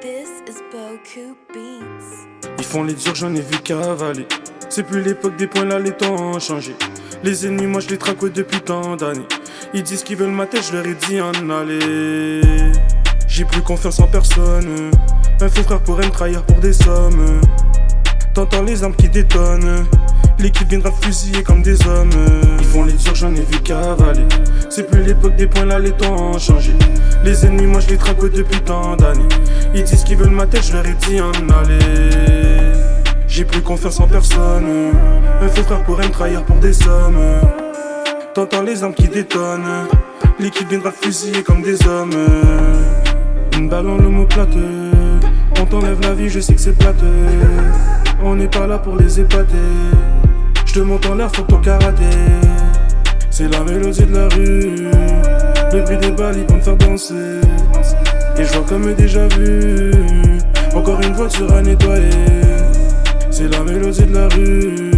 This is Boku Beats. Ils font les durs, j'en ai vu cavaler. C'est plus l'époque des points, là les temps ont changé. Les ennemis, moi je les traque depuis tant d'années. Ils disent qu'ils veulent ma tête, je leur ai dit en aller. J'ai plus confiance en personne. Un faux frère pourrait me trahir pour des sommes. T'entends les armes qui détonnent. L'équipe viendra fusiller comme des hommes. Ils font les durs, j'en ai vu cavaler. C'est plus l'époque des points, là les temps ont changé. Les ennemis, moi je les traque depuis tant d'années. Ils disent qu'ils veulent ma tête, je leur ai dit en aller. J'ai plus confiance en personne. Un faux frère pourrait me trahir pour des sommes. T'entends les armes qui détonnent. L'équipe viendra fusiller comme des hommes. Une balle en l'omoplate. On t'enlève la vie, je sais que c'est plate. On n'est pas là pour les épater. Je te monte en l'air, faut ton karaté. C'est la mélodie de la rue. Le bruit des balles, ils vont me faire danser. Et je vois comme déjà vu. Encore une voiture à nettoyer. C'est la mélodie de la rue.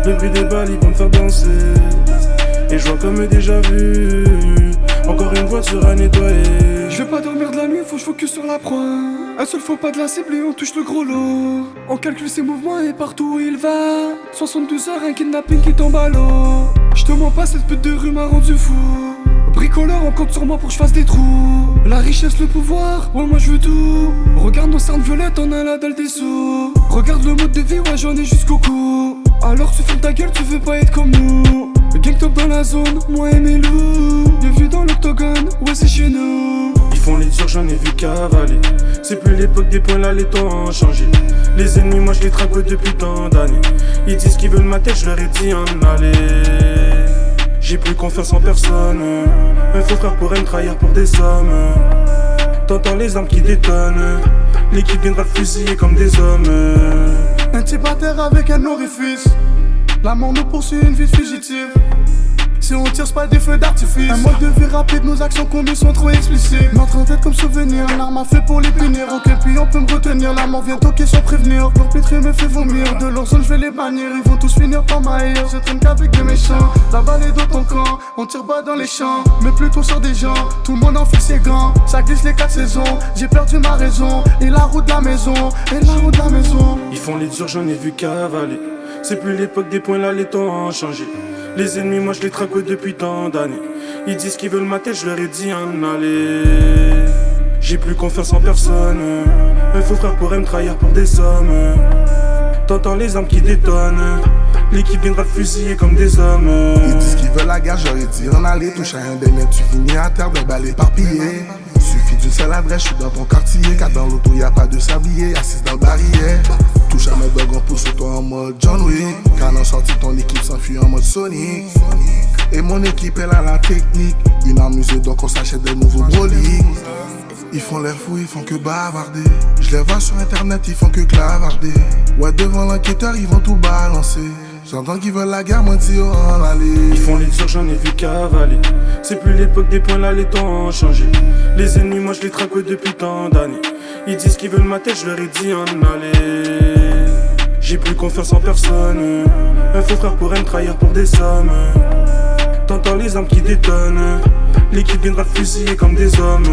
Le bruit des balles, ils vont me faire danser. Et je vois comme déjà vu. Encore une voiture à nettoyer. Je vais pas dormir de la nuit, faut que je focus sur la proie. Un seul faux pas de la cible et on touche le gros lot. On calcule ses mouvements et partout où il va. 72 heures, un kidnapping qui tombe à l'eau. Je te mens pas, cette pute de rue m'a rendu fou. Bricoleur, on compte sur moi pour que je fasse des trous. La richesse, le pouvoir, ouais moi je veux tout. Regarde nos cernes violettes, on a la dalle des sous. Regarde le mode de vie, ouais j'en ai jusqu'au cou. Alors tu fermes ta gueule, tu veux pas être comme nous. Le gang top dans la zone, moi et mes loups. Bienvenue dans l'octogone, ouais c'est chez nous. Ils font les durs, j'en ai vu cavaler. C'est plus l'époque des points, là les temps ont changé. Les ennemis, moi je les traque depuis tant d'années. Ils disent qu'ils veulent ma tête, je leur ai dit en aller. J'ai plus confiance en personne. Un faux frère pourrait me trahir pour des sommes. T'entends les armes qui détonnent. L'équipe viendra fusiller comme des hommes. Un type à terre avec un orifice. La mort nous poursuit, une vie fugitive. Si on tire, c'est pas des feux d'artifice. Un mode de vie rapide, nos actions commises sont trop explicites. Notre en tête comme souvenir, l'arme à feu pour les punir. Ok, puis on peut me retenir, la mort vient toquer sans prévenir. Leur pétri me fait vomir, de leur zone je vais les bannir. Ils vont tous finir par m'haïr, je traîne qu'avec des méchants. La balle est dans ton camp, on tire pas dans les champs, mais plutôt sur des gens. Tout le monde en fait ses gants, ça glisse les 4 saisons. J'ai perdu ma raison, et la route de la maison, et la route de la maison. Ils font les durs, j'en ai vu cavaler. C'est plus l'époque des points, là les temps ont changé. Les ennemis, moi je les traque depuis tant d'années. Ils disent qu'ils veulent ma tête, je leur ai dit en aller. J'ai plus confiance en personne. Un faux frère pourrait me trahir pour des sommes. T'entends les armes qui détonnent. L'équipe viendra fusiller comme des hommes. Ils disent qu'ils veulent la guerre, j'aurais dit en aller. Touche à un des miens, tu finis à terre d'un bal éparpillé. Suffit d'une seule adresse, je suis dans ton quartier. Car dans l'auto y'a pas de sablier, assise dans le barillet. Touche à mes dogs, on pousse sur toi en mode John Wick. Quand on sorti, ton équipe s'enfuit en mode Sonic. Et mon équipe, elle a la technique. Une arme usée, donc on s'achète des nouveaux broliques. Ils font l'air fous, ils font que bavarder. Je les vois sur internet, ils font que clavarder. Ouais, devant l'enquêteur, ils vont tout balancer. J'entends qu'ils veulent la guerre, moi dis en aller. Ils font les durs, j'en ai vu cavaler. C'est plus l'époque des points, là les temps ont changé. Les ennemis, moi je les traque depuis tant d'années. Ils disent qu'ils veulent ma tête, je leur ai dit en aller. J'ai plus confiance en personne. Un faux frère pourrait me trahir pour des sommes. T'entends les armes qui détonnent. L'équipe viendra fusiller comme des hommes.